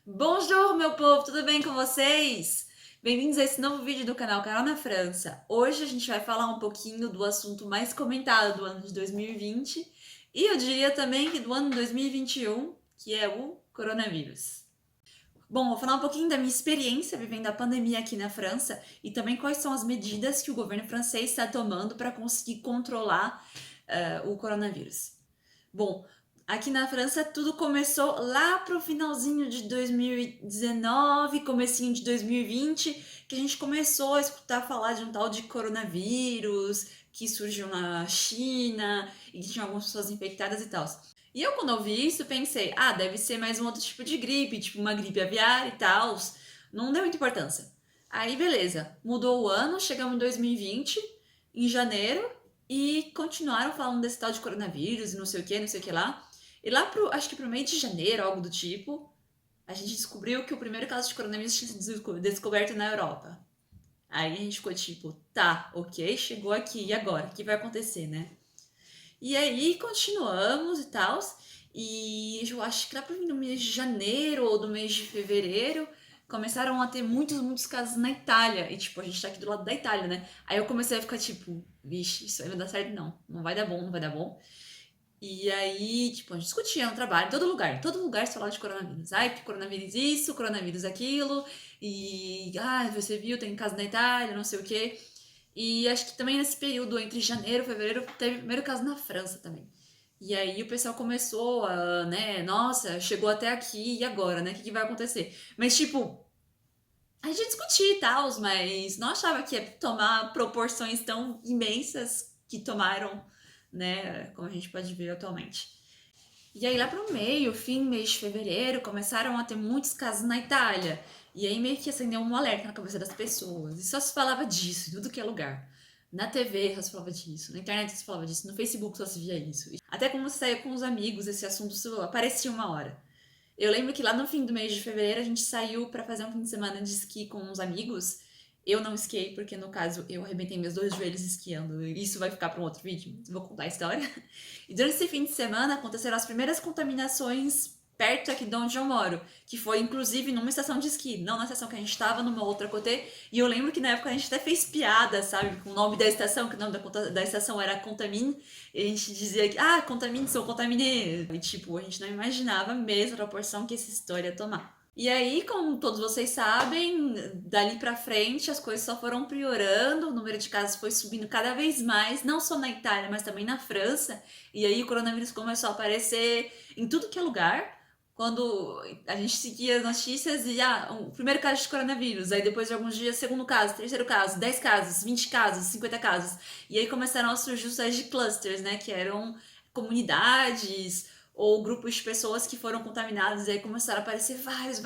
Bonjour, meu povo, tudo bem com vocês? Bem-vindos a esse novo vídeo do canal Carol na França. Hoje a gente vai falar um pouquinho do assunto mais comentado do ano de 2020 e eu diria também que do ano 2021, que é o coronavírus. Bom, vou falar um pouquinho da minha experiência vivendo a pandemia aqui na França e também quais são as medidas que o governo francês está tomando para conseguir controlar o coronavírus. Bom, aqui na França tudo começou lá pro finalzinho de 2019, comecinho de 2020, que a gente começou a escutar falar de um tal de coronavírus que surgiu na China e que tinha algumas pessoas infectadas e tal. E eu, quando ouvi isso, pensei, deve ser mais um outro tipo de gripe, tipo uma gripe aviária e tal. Não deu muita importância. Aí, beleza, mudou o ano, chegamos em 2020, em janeiro, e continuaram falando desse tal de coronavírus e não sei o que, não sei o que lá. E lá acho que pro meio de janeiro, algo do tipo, a gente descobriu que o primeiro caso de coronavírus tinha sido descoberto na Europa. Aí a gente ficou tipo, tá, ok, chegou aqui, e agora? O que vai acontecer, né? E aí continuamos e tal. E eu acho que lá pro fim do mês de janeiro ou do mês de fevereiro começaram a ter muitos casos na Itália. E tipo, a gente tá aqui do lado da Itália, né? Aí eu comecei a ficar tipo, vixe, isso aí não dá certo não. Não vai dar bom, não vai dar bom. E aí, tipo, a gente discutia no trabalho, em todo lugar se falava de coronavírus. Ai, que coronavírus isso, coronavírus aquilo. E, você viu, tem caso na Itália, não sei o quê. E acho que também nesse período entre janeiro e fevereiro teve o primeiro caso na França também. E aí o pessoal começou a, né, nossa, chegou até aqui e agora, né? O que vai acontecer? Mas tipo, a gente discutia e tal, mas não achava que ia tomar proporções tão imensas que tomaram, né, como a gente pode ver atualmente. E aí lá pro meio, mês de fevereiro, começaram a ter muitos casos na Itália. E aí meio que acendeu um alerta na cabeça das pessoas. E só se falava disso em tudo que é lugar. Na TV só se falava disso, na internet só se falava disso, no Facebook só se via isso. Até quando você saía com os amigos, esse assunto aparecia uma hora. Eu lembro que lá no fim do mês de fevereiro a gente saiu para fazer um fim de semana de esqui com uns amigos. Eu não esquiei porque, no caso, eu arrebentei meus dois joelhos esquiando. Isso vai ficar para um outro vídeo, vou contar a história. E durante esse fim de semana aconteceram as primeiras contaminações perto aqui de onde eu moro, que foi inclusive numa estação de esqui, não na estação que a gente estava, numa outra cotê. E eu lembro que na época a gente até fez piada, sabe, com o nome da estação, que o nome da estação era Contamine, e a gente dizia que, Contamine, sou Contamine. E tipo, a gente não imaginava mesmo a proporção que essa história ia tomar. E aí, como todos vocês sabem, dali pra frente as coisas só foram piorando, o número de casos foi subindo cada vez mais, não só na Itália, mas também na França. E aí o coronavírus começou a aparecer em tudo que é lugar. Quando a gente seguia as notícias e o primeiro caso de coronavírus, aí depois de alguns dias, segundo caso, terceiro caso, 10 casos, 20 casos, 50 casos. E aí começaram a surgir os tais de clusters, né? Que eram comunidades ou grupos de pessoas que foram contaminadas, e aí começaram a aparecer vários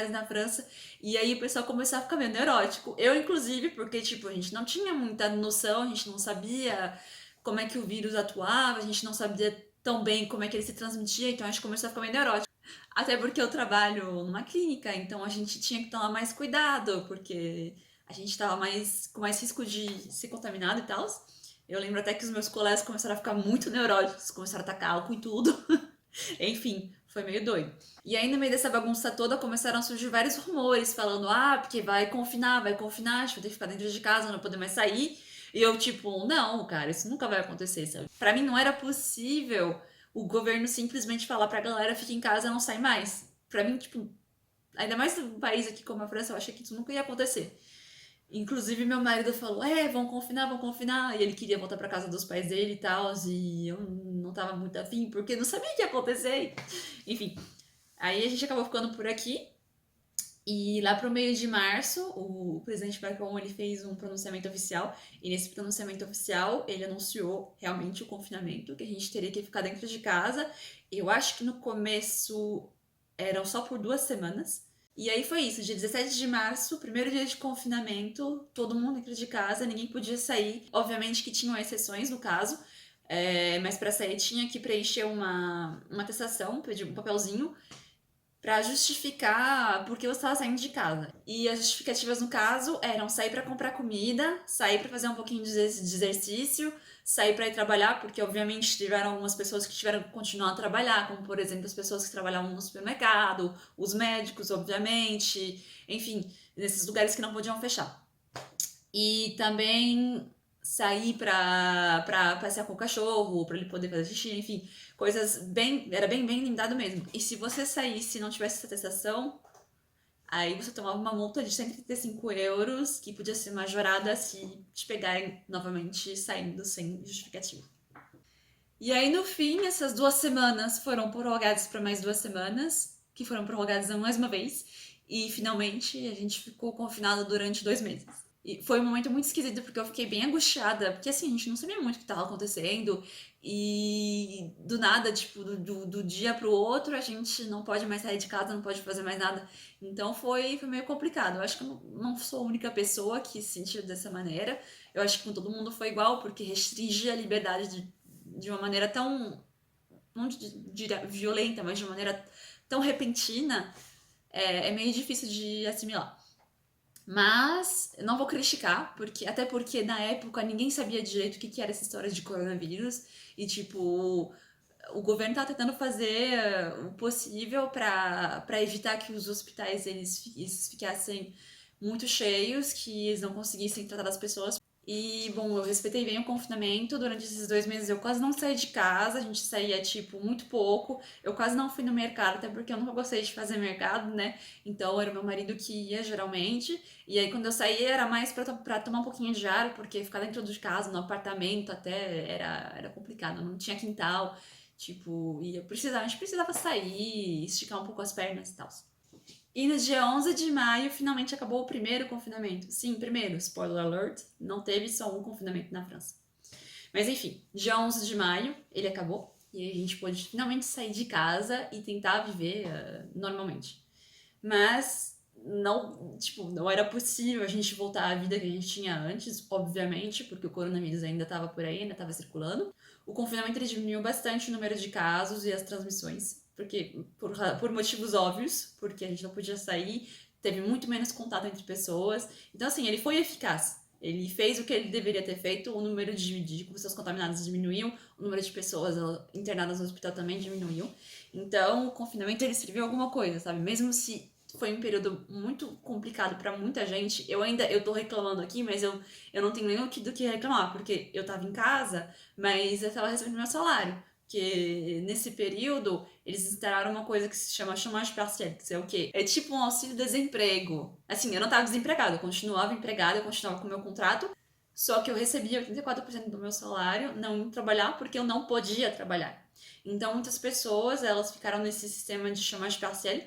na França, e aí o pessoal começou a ficar meio neurótico. Eu, inclusive, porque, tipo, a gente não tinha muita noção, a gente não sabia como é que o vírus atuava, a gente não sabia tão bem como é que ele se transmitia, então a gente começou a ficar meio neurótico. Até porque eu trabalho numa clínica, então a gente tinha que tomar mais cuidado, porque a gente tava com mais risco de ser contaminado e tal. Eu lembro até que os meus colegas começaram a ficar muito neuróticos, começaram a tacar álcool em tudo. Enfim, foi meio doido. E aí, no meio dessa bagunça toda, começaram a surgir vários rumores falando: porque vai confinar, a gente vai ter que ficar dentro de casa, não poder mais sair. E eu, tipo, não, cara, isso nunca vai acontecer, sabe? Pra mim não era possível o governo simplesmente falar pra galera: fica em casa, não sai mais. Pra mim, tipo, ainda mais num país aqui como a França, eu achei que isso nunca ia acontecer. Inclusive, meu marido falou: vão confinar. E ele queria voltar pra casa dos pais dele e tal. E eu não tava muito afim, porque não sabia o que ia acontecer. Enfim, aí a gente acabou ficando por aqui. E lá pro meio de março, o presidente Macron ele fez um pronunciamento oficial. E nesse pronunciamento oficial, ele anunciou realmente o confinamento, que a gente teria que ficar dentro de casa. Eu acho que no começo eram só por 2 semanas. E aí foi isso, dia 17 de março, primeiro dia de confinamento, todo mundo dentro de casa, ninguém podia sair. Obviamente que tinham exceções no caso, mas para sair tinha que preencher uma atestação, pedir um papelzinho. para justificar porque você estava saindo de casa. E as justificativas, no caso, eram sair para comprar comida, sair para fazer um pouquinho de exercício, sair para ir trabalhar, porque obviamente tiveram algumas pessoas que tiveram que continuar a trabalhar, como por exemplo as pessoas que trabalhavam no supermercado, os médicos, obviamente, enfim, nesses lugares que não podiam fechar. E também sair pra passear com o cachorro, pra ele poder fazer xixi, enfim, coisas bem. Era bem limitado mesmo. E se você saísse e não tivesse essa atestação, aí você tomava uma multa de 135 euros, que podia ser majorada se te pegarem novamente saindo sem justificativo. E aí, no fim, essas 2 semanas foram prorrogadas para mais 2 semanas, que foram prorrogadas mais uma vez, e finalmente a gente ficou confinado durante 2 meses. E foi um momento muito esquisito, porque eu fiquei bem angustiada, porque assim, a gente não sabia muito o que estava acontecendo, e do nada, tipo, do dia pro outro, a gente não pode mais sair de casa, não pode fazer mais nada. Então foi meio complicado. Eu acho que eu não sou a única pessoa que se sentiu dessa maneira. Eu acho que com todo mundo foi igual, porque restringe a liberdade de uma maneira tão, não diria violenta, mas de uma maneira tão repentina, é meio difícil de assimilar. Mas não vou criticar, até porque na época ninguém sabia direito o que era essa história de coronavírus. E tipo, o governo tá tentando fazer o possível para evitar que os hospitais eles ficassem muito cheios, que eles não conseguissem tratar as pessoas. E, bom, eu respeitei bem o confinamento. Durante esses 2 meses eu quase não saí de casa, a gente saía, tipo, muito pouco. Eu quase não fui no mercado, até porque eu nunca gostei de fazer mercado, né? Então era o meu marido que ia, geralmente. E aí quando eu saía era mais pra tomar um pouquinho de ar, porque ficar dentro de casa, no apartamento, até era complicado. Não tinha quintal, tipo, e a gente precisava sair, esticar um pouco as pernas e tal. E no dia 11 de maio, finalmente acabou o primeiro confinamento. Sim, primeiro, spoiler alert, não teve só um confinamento na França. Mas enfim, dia 11 de maio ele acabou e a gente pôde finalmente sair de casa e tentar viver normalmente. Mas não, tipo, não era possível a gente voltar à vida que a gente tinha antes, obviamente, porque o coronavírus ainda estava por aí, ainda estava circulando. O confinamento ele diminuiu bastante o número de casos e as transmissões, porque por motivos óbvios, porque a gente não podia sair, teve muito menos contato entre pessoas. Então, assim, ele foi eficaz. Ele fez o que ele deveria ter feito, o número de pessoas contaminadas diminuiu, o número de pessoas internadas no hospital também diminuiu. Então, o confinamento ele serviu alguma coisa, sabe? Mesmo se foi um período muito complicado para muita gente. Eu tô reclamando aqui, mas eu não tenho nem do que reclamar, porque eu tava em casa, mas eu tava recebendo meu salário. Porque nesse período eles instalaram uma coisa que se chama chômage partiel, que é o quê? É tipo um auxílio-desemprego. Assim, eu não tava desempregada, eu continuava empregada, eu continuava com o meu contrato, só que eu recebia 84% do meu salário não indo trabalhar porque eu não podia trabalhar. Então muitas pessoas, elas ficaram nesse sistema de chômage partiel,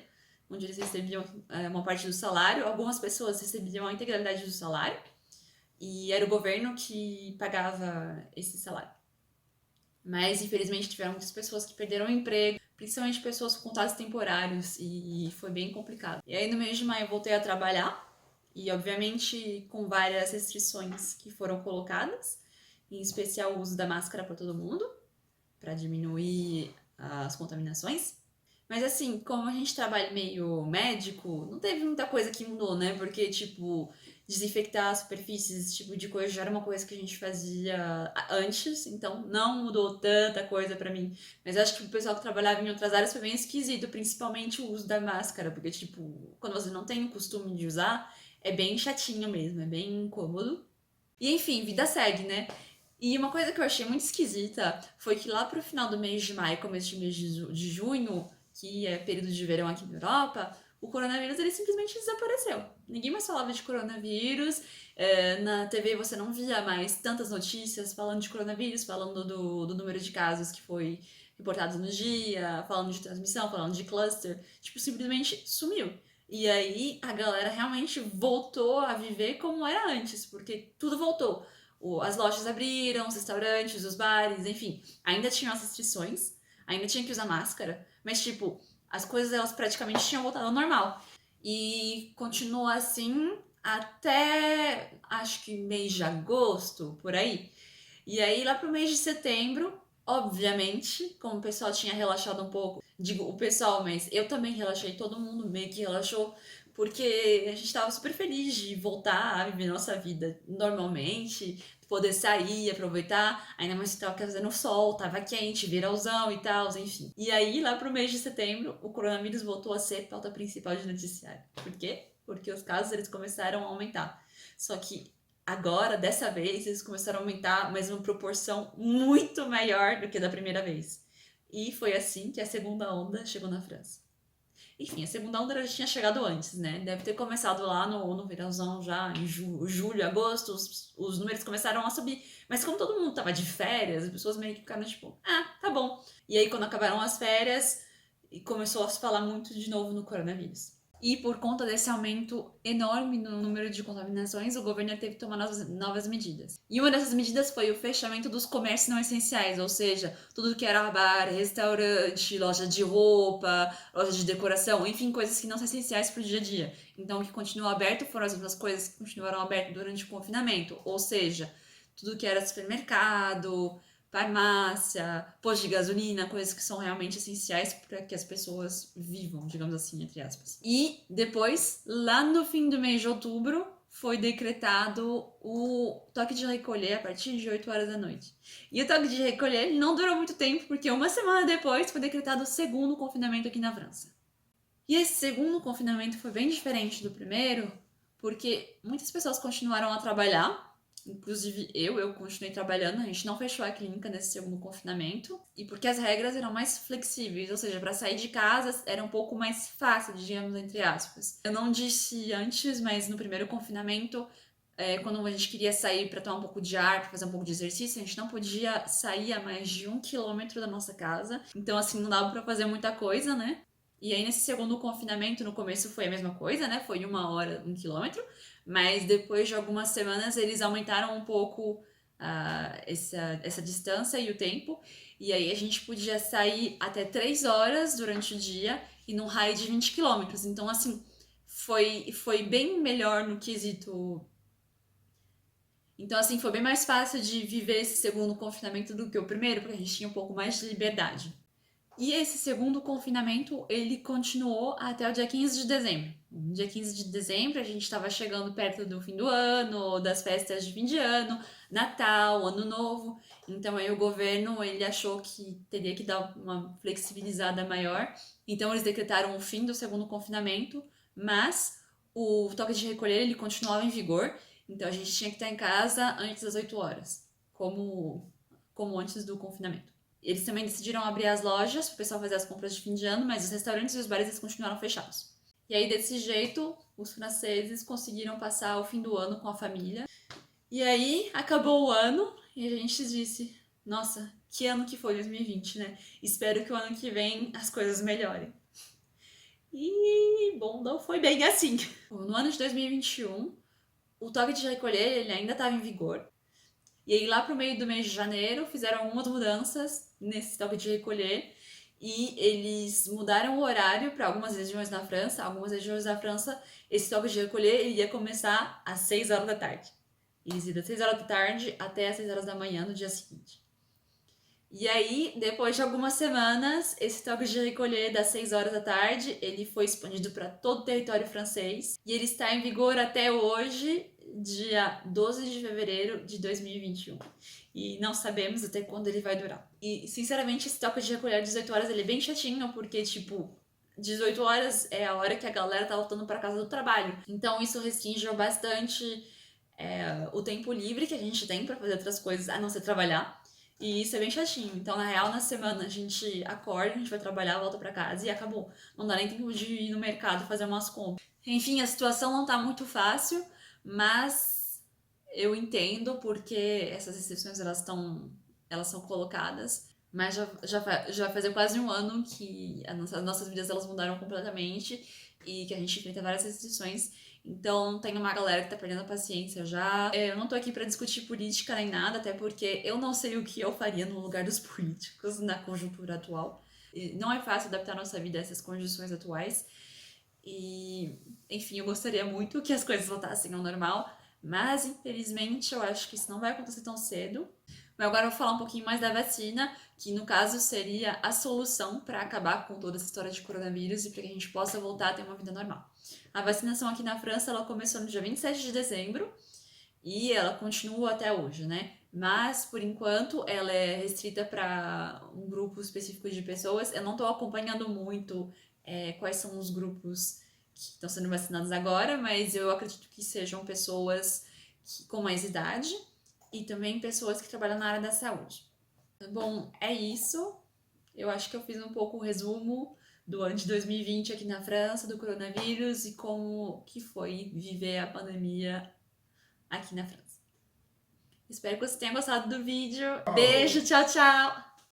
onde eles recebiam uma parte do salário. Algumas pessoas recebiam a integralidade do salário e era o governo que pagava esse salário. Mas, infelizmente, tiveram muitas pessoas que perderam o emprego, principalmente pessoas com contratos temporários, e foi bem complicado. E aí, no mês de maio, eu voltei a trabalhar, e obviamente com várias restrições que foram colocadas, em especial o uso da máscara para todo mundo, para diminuir as contaminações. Mas assim, como a gente trabalha meio médico, não teve muita coisa que mudou, né? Porque, tipo, desinfectar as superfícies, esse tipo de coisa já era uma coisa que a gente fazia antes, então não mudou tanta coisa pra mim. Mas acho que o pessoal que trabalhava em outras áreas foi bem esquisito, principalmente o uso da máscara, porque, tipo, quando você não tem o costume de usar, é bem chatinho mesmo, é bem incômodo. E enfim, vida segue, né? E uma coisa que eu achei muito esquisita foi que lá pro final do mês de maio, começo de mês de junho, que é período de verão aqui na Europa, o coronavírus ele simplesmente desapareceu. Ninguém mais falava de coronavírus, na TV você não via mais tantas notícias falando de coronavírus, falando do número de casos que foi reportado no dia, falando de transmissão, falando de cluster, tipo, simplesmente sumiu. E aí a galera realmente voltou a viver como era antes, porque tudo voltou. As lojas abriram, os restaurantes, os bares, enfim, ainda tinham as restrições, ainda tinha que usar máscara, mas tipo, as coisas elas praticamente tinham voltado ao normal. E continua assim até acho que mês de agosto, por aí. E aí lá pro mês de setembro, obviamente, como o pessoal tinha relaxado um pouco, Digo o pessoal, mas eu também relaxei, todo mundo meio que relaxou, porque a gente tava super feliz de voltar a viver nossa vida normalmente, poder sair, aproveitar, ainda mais que tava fazendo sol, tava quente, verãozão e tal, enfim. E aí, lá pro mês de setembro, o coronavírus voltou a ser pauta principal de noticiário. Por quê? Porque os casos eles começaram a aumentar. Só que agora, dessa vez, eles começaram a aumentar, mas uma proporção muito maior do que da primeira vez. E foi assim que a segunda onda chegou na França. Enfim, a segunda onda já tinha chegado antes, né? Deve ter começado lá no verãozão, já em julho, agosto, os números começaram a subir. Mas como todo mundo tava de férias, as pessoas meio que ficaram tipo, tá bom. E aí, quando acabaram as férias, começou a se falar muito de novo no coronavírus. E por conta desse aumento enorme no número de contaminações, o governo teve que tomar novas medidas. E uma dessas medidas foi o fechamento dos comércios não essenciais, ou seja, tudo que era bar, restaurante, loja de roupa, loja de decoração, enfim, coisas que não são essenciais para o dia a dia. Então, o que continuou aberto foram as mesmas coisas que continuaram abertas durante o confinamento, ou seja, tudo que era supermercado, farmácia, posto de gasolina, coisas que são realmente essenciais para que as pessoas vivam, digamos assim, entre aspas. E depois, lá no fim do mês de outubro, foi decretado o toque de recolher a partir de 8 horas da noite. E o toque de recolher não durou muito tempo, porque uma semana depois foi decretado o segundo confinamento aqui na França. E esse segundo confinamento foi bem diferente do primeiro, porque muitas pessoas continuaram a trabalhar, inclusive eu continuei trabalhando, a gente não fechou a clínica nesse segundo confinamento, e porque as regras eram mais flexíveis, ou seja, para sair de casa era um pouco mais fácil, digamos, entre aspas. Eu não disse antes, mas no primeiro confinamento, quando a gente queria sair para tomar um pouco de ar, para fazer um pouco de exercício, a gente não podia sair a mais de 1 quilômetro da nossa casa, então assim, não dava para fazer muita coisa, né? E aí, nesse segundo confinamento, no começo foi a mesma coisa, né? Foi 1 hora, 1 quilômetro. Mas depois de algumas semanas, eles aumentaram um pouco essa distância e o tempo. E aí, a gente podia sair até 3 horas durante o dia e num raio de 20 quilômetros. Então, assim, foi bem melhor no quesito. Então, assim, foi bem mais fácil de viver esse segundo confinamento do que o primeiro, porque a gente tinha um pouco mais de liberdade. E esse segundo confinamento, ele continuou até o dia 15 de dezembro. No dia 15 de dezembro, a gente estava chegando perto do fim do ano, das festas de fim de ano, Natal, Ano Novo. Então aí o governo, ele achou que teria que dar uma flexibilizada maior. Então eles decretaram o fim do segundo confinamento, mas o toque de recolher, ele continuava em vigor. Então a gente tinha que estar em casa antes das 8 horas, como antes do confinamento. Eles também decidiram abrir as lojas para o pessoal fazer as compras de fim de ano, mas os restaurantes e os bares eles continuaram fechados. E aí, desse jeito, os franceses conseguiram passar o fim do ano com a família. E aí, acabou o ano e a gente disse: nossa, que ano que foi 2020, né? Espero que o ano que vem as coisas melhorem. E, bom, não foi bem assim. No ano de 2021, o toque de recolher ele ainda estava em vigor. E aí, lá pro meio do mês de janeiro, fizeram algumas mudanças nesse toque de recolher. E eles mudaram o horário para algumas regiões da França. Algumas regiões da França, esse toque de recolher ia começar às 6 horas da tarde. Eles iam das 6 horas da tarde até às 6 horas da manhã no dia seguinte. E aí, depois de algumas semanas, esse toque de recolher das 6 horas da tarde, ele foi expandido para todo o território francês. E ele está em vigor até hoje, dia 12 de fevereiro de 2021. E não sabemos até quando ele vai durar. E, sinceramente, esse toque de recolher às 18 horas ele é bem chatinho, porque, tipo, 18 horas é a hora que a galera tá voltando para casa do trabalho. Então, isso restringe bastante o tempo livre que a gente tem para fazer outras coisas, a não ser trabalhar. E isso é bem chatinho. Então, na real, na semana a gente acorda, a gente vai trabalhar, volta pra casa e acabou. Não dá nem tempo de ir no mercado fazer umas compras. Enfim, a situação não tá muito fácil, mas eu entendo porque essas restrições elas são colocadas. Mas já vai fazer quase um ano que as nossas vidas elas mudaram completamente e que a gente enfrenta várias restrições. Então, tem uma galera que tá perdendo a paciência já. Eu não tô aqui pra discutir política nem nada, até porque eu não sei o que eu faria no lugar dos políticos na conjuntura atual. E não é fácil adaptar a nossa vida a essas condições atuais. E, enfim, eu gostaria muito que as coisas voltassem ao normal, mas infelizmente eu acho que isso não vai acontecer tão cedo. Mas agora eu vou falar um pouquinho mais da vacina, que no caso seria a solução para acabar com toda essa história de coronavírus e para que a gente possa voltar a ter uma vida normal. A vacinação aqui na França, ela começou no dia 27 de dezembro e ela continua até hoje, né? Mas, por enquanto, ela é restrita para um grupo específico de pessoas. Eu não estou acompanhando muito quais são os grupos que estão sendo vacinados agora, mas eu acredito que sejam pessoas com mais idade e também pessoas que trabalham na área da saúde. Bom, é isso. Eu acho que eu fiz um pouco o resumo do ano de 2020 aqui na França, do coronavírus e como que foi viver a pandemia aqui na França. Espero que você tenha gostado do vídeo. Beijo, tchau, tchau!